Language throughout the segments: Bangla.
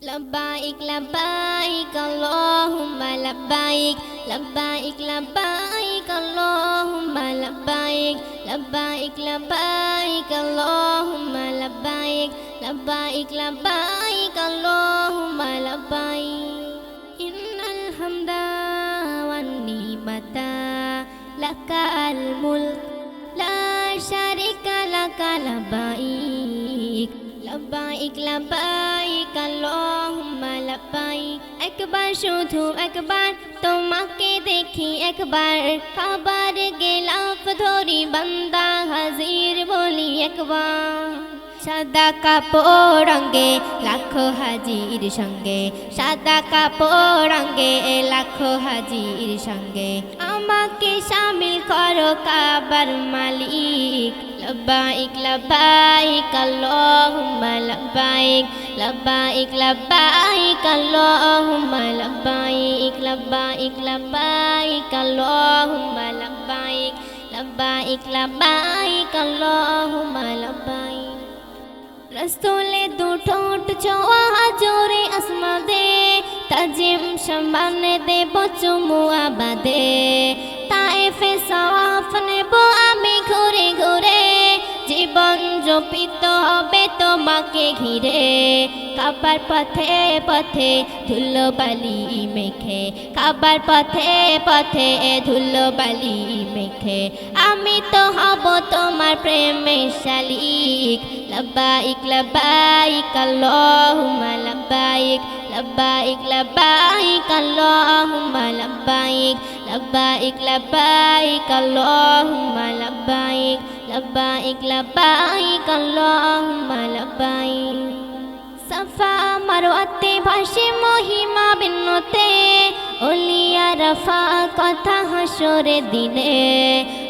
لبيك لبيك اللهم لبيك لبيك لبيك اللهم لبيك لبيك لبيك اللهم لبيك لبيك لبيك اللهم لبيك إن الحمد والنعمة لك الملك لا شريك لك لبيك لبيك لبيك اللهم لبيك একবার শুধু একবার তোমাকে দেখি একবার খাবার গেলাফ ধরি বান্দা হাজির বলি একবার সাদা কাপড় রঙে লাখো হাজির সঙ্গে সাদা কাপড় রঙে লাখো হাজির সঙ্গে আমাকে শামিল করো কাবার মালিক لبيك لبيك اللهم لبيك لبيك لبيك اللهم لبيك لبيك لبيك اللهم لبيك لبيك لبيك اللهم لبيك रसूले दो ठोट चौआ जोरे अस्मा दे ताजिम शमान दे बचुमु आबादे ताइफे सवाफ नेबो आमी घुरे घुरे জীবন জপিত হবে তোমাকে ঘিরে কাবার পথে পথে ধুলো বালি মেখে কাবার পথে পথে ধুলো বালি মেখে আমি তো হব তোমার প্রেমের শালিক লব্বাইক লব্বাইক আল্লাহুম্মা লব্বাইক লব্বাইক লব্বাইক আল্লাহুম্মা লব্বাইক লব্বাইক লব্বাইক আল্লাহুম্মা লব্বাইক লব্বাইক লব্বাইক আল্লাহুম্মা লব্বাইক সাফা মারওয়াতে ভাসে মহিমা বিন্নতে ওলিয়া রফা কথা হাসরে দিনে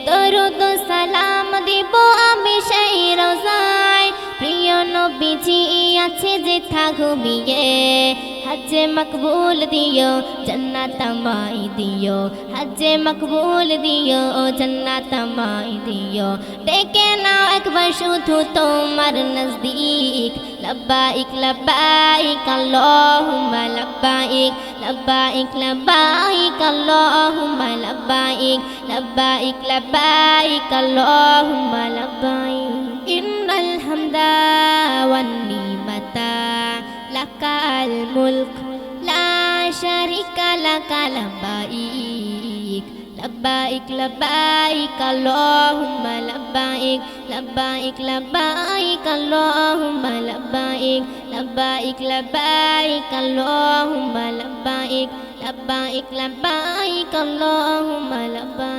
দরুদ সালাম দিব আমি সেই রোজায় প্রিয় নবীজি আছে যেথা ঘুমিয়ে হজ্জে মকবুল দিও জান্নাত আমায় দিও হজ্জে মকবুল দিও জান্নাত আমায় দিও ডেকে নাও একবার শুধু তোমার নজদীক লব্বাইক লব্বাইক আল্লাহুম্মা লব্বাইক লব্বাইক লব্বাইক আল্লাহুম্মা লব্বাইক লব্বাইক লব্বাইক আল্লাহুম্মা লব্বাইক ইন্নাল হামদা ওয়ান নিমাতা লাকাল মুলক লা শারিকা লাকা লব্বাইক লব্বাইক লব্বাইক আল্লাহুম্মা লব্বাইক লব্বাইক লব্বাইক আল্লাহুম্মা লব্বাইক লব্বাইক লব্বাইক আল্লাহুম্মা লব্বাইক লব্বাইক লব্বাইক আল্লাহুম্মা লব্বাইক